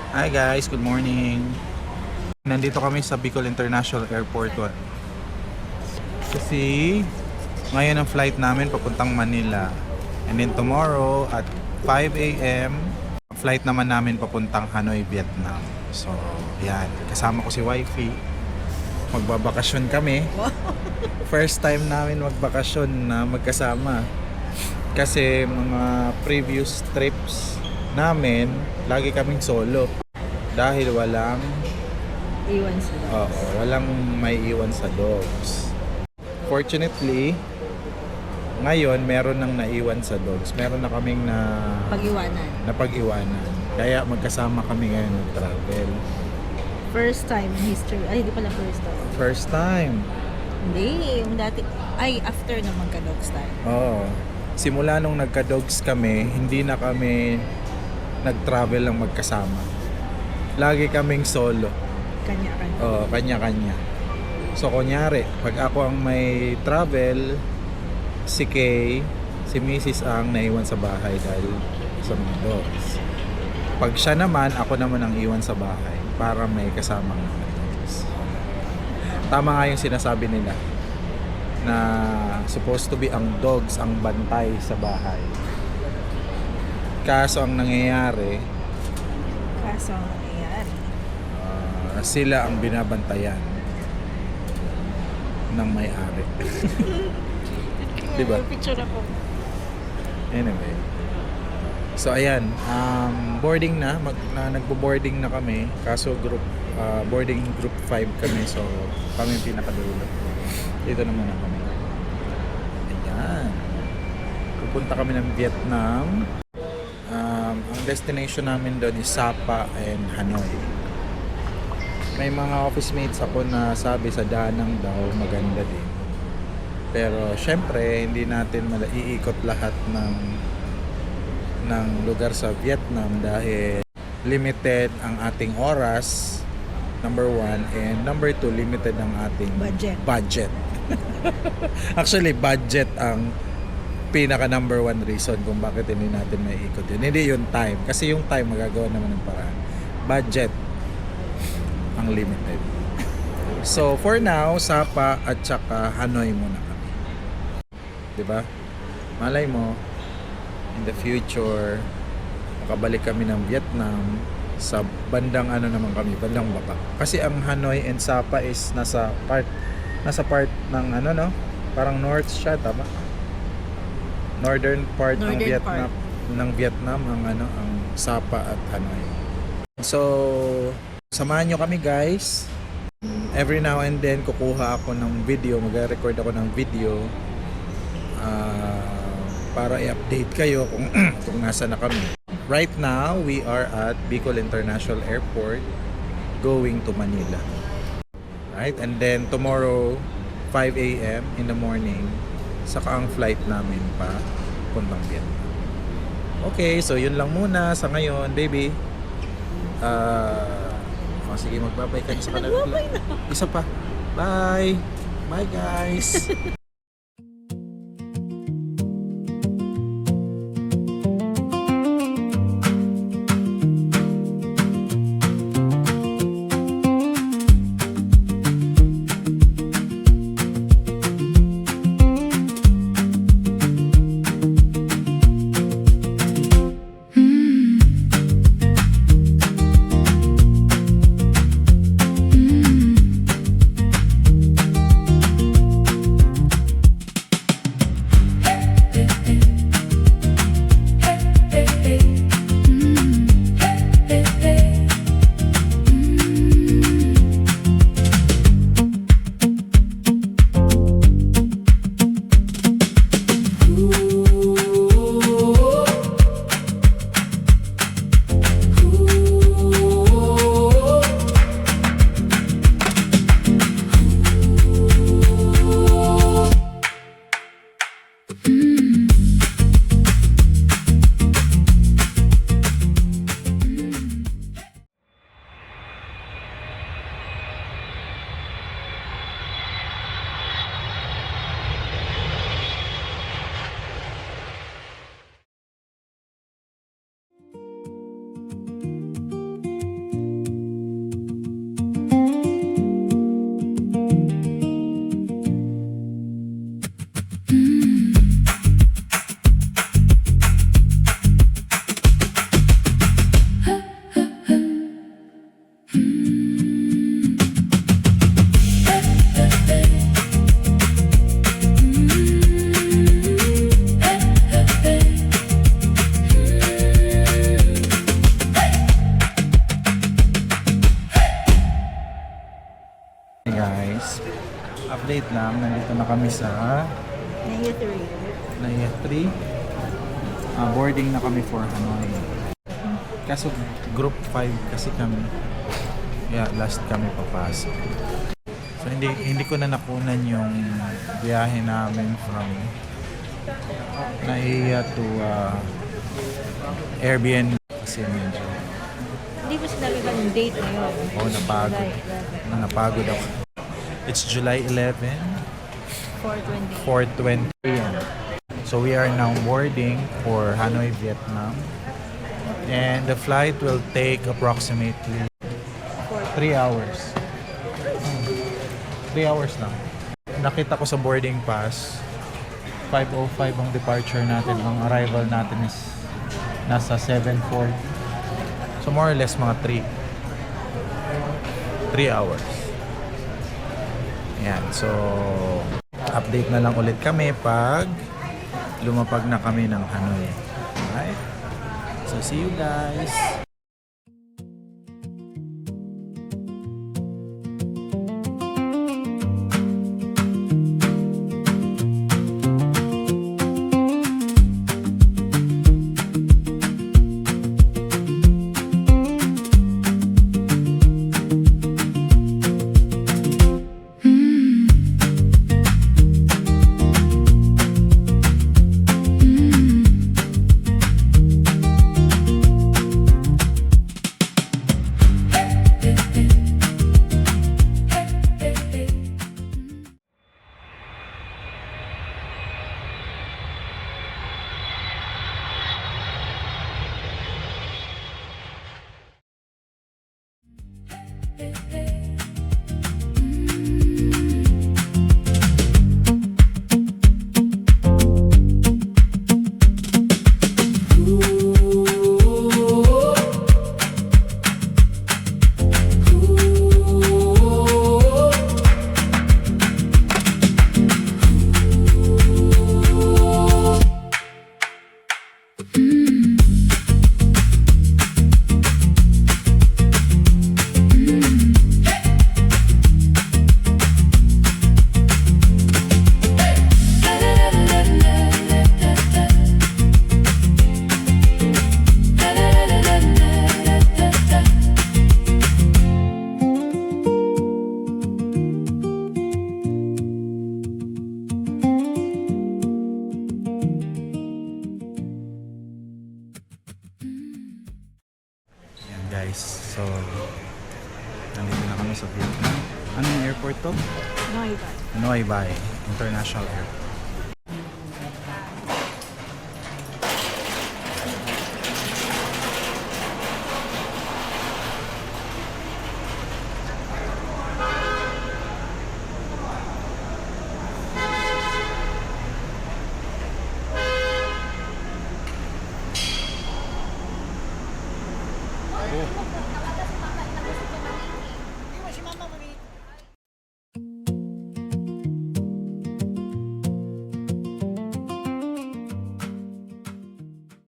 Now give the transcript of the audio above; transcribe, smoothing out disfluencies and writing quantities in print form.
Hi guys, good morning. Nandito kami sa Bicol International Airport. Kasi ngayon ang flight namin papuntang Manila. And then tomorrow at 5 a.m. flight naman namin papuntang Hanoi, Vietnam. So, yan. Kasama ko si Wifey. Magbabakasyon kami. First time namin magbakasyon na magkasama. Kasi mga previous trips namin, lagi kaming solo. Dahil walang Iwan sa dogs. walang may iwan sa dogs. Fortunately, ngayon meron nang naiwan sa dogs. Meron na kaming Pag-iwanan. napag-iwanan. Kaya magkasama kami ngayon nag-travel. First time in history. Ay, hindi pala first time. First time. Hindi, yung dati. Ay, after na magka-dogs tayo. Oo. Simula nung nagka-dogs kami, hindi na kami nag-travel lang magkasama. Lagi kaming solo. Kanya-kanya. Oo, kanya-kanya. So, kunyari, pag ako ang may travel, si Kay, si Mrs. ang naiwan sa bahay dahil sa mga dogs. Pag siya naman, ako naman ang iwan sa bahay para may kasamang mga dogs. Tama nga yung sinasabi nila na supposed to be ang dogs ang bantay sa bahay. Kaso ang nangyayari, Kaso ang nangyayari. sila ang binabantayan ng may-ari. Diba? May picture ako. Anyway. So ayan, boarding na, nagbo-boarding na kami. Kaso boarding group 5 kami. So kami yung pinakadulo. Dito na muna kami. Ayan. Pupunta kami ng Vietnam. Ang destination namin doon is Sapa and Hanoi. May mga office mates ako na sabi sa Danang daw maganda din. Pero syempre hindi natin maiikot lahat ng lugar sa Vietnam dahil limited ang ating oras, number 1, and number 2, limited ang ating budget. Actually, budget ang pinaka number 1 reason kung bakit hindi natin maiikot yun. Hindi yung time. Kasi yung time magagawa naman ng paraan. Budget ang limited. So, for now, Sapa at saka Hanoi muna kami. Diba? Malay mo, in the future, makabalik kami ng Vietnam sa bandang naman kami, bandang baba. Kasi ang Hanoi and Sapa is nasa part ng parang north siya, tama? Northern part ng Vietnam, ang Sapa at Hanoi. So, samahan nyo kami guys. Every now and then kukuha ako ng video, mag-record ako ng video para i-update kayo kung nasa na kami. Right now, we are at Bicol International Airport going to Manila. Right? And then tomorrow 5 a.m. in the morning, saka ang flight namin pa puntang Vietnam. Okay, so yun lang muna sa ngayon, baby. Sige, magbabay ka sa kanila. Isa pa. Bye. Bye guys. update lang. Nandito na kami sa Naya 3. Naya 3. Boarding na kami for Hanoi. Kaso group 5 kasi kami. Yeah, last kami papasok. So hindi ko na nakunan yung biyahe namin from Naya to Airbnb kasi medyo Hindi mo sinabi ba yung date ngayon? napagod. Napagod ako. It's July 11, 420. 4:20 p.m. So we are now boarding for Hanoi, Vietnam. And the flight will take approximately 3 hours. 3 hours lang. Nakita ko sa boarding pass, 5:05 ang departure natin. Ang arrival natin is nasa 7:40. So more or less mga 3 hours. Yan. So update na lang ulit kami pag lumapag na kami ng Hanoi. Alright? So see you guys! Guys, so nandito na kami sa Vietnam. Anong airport to? Naya 5. Hanoi Bay International Airport.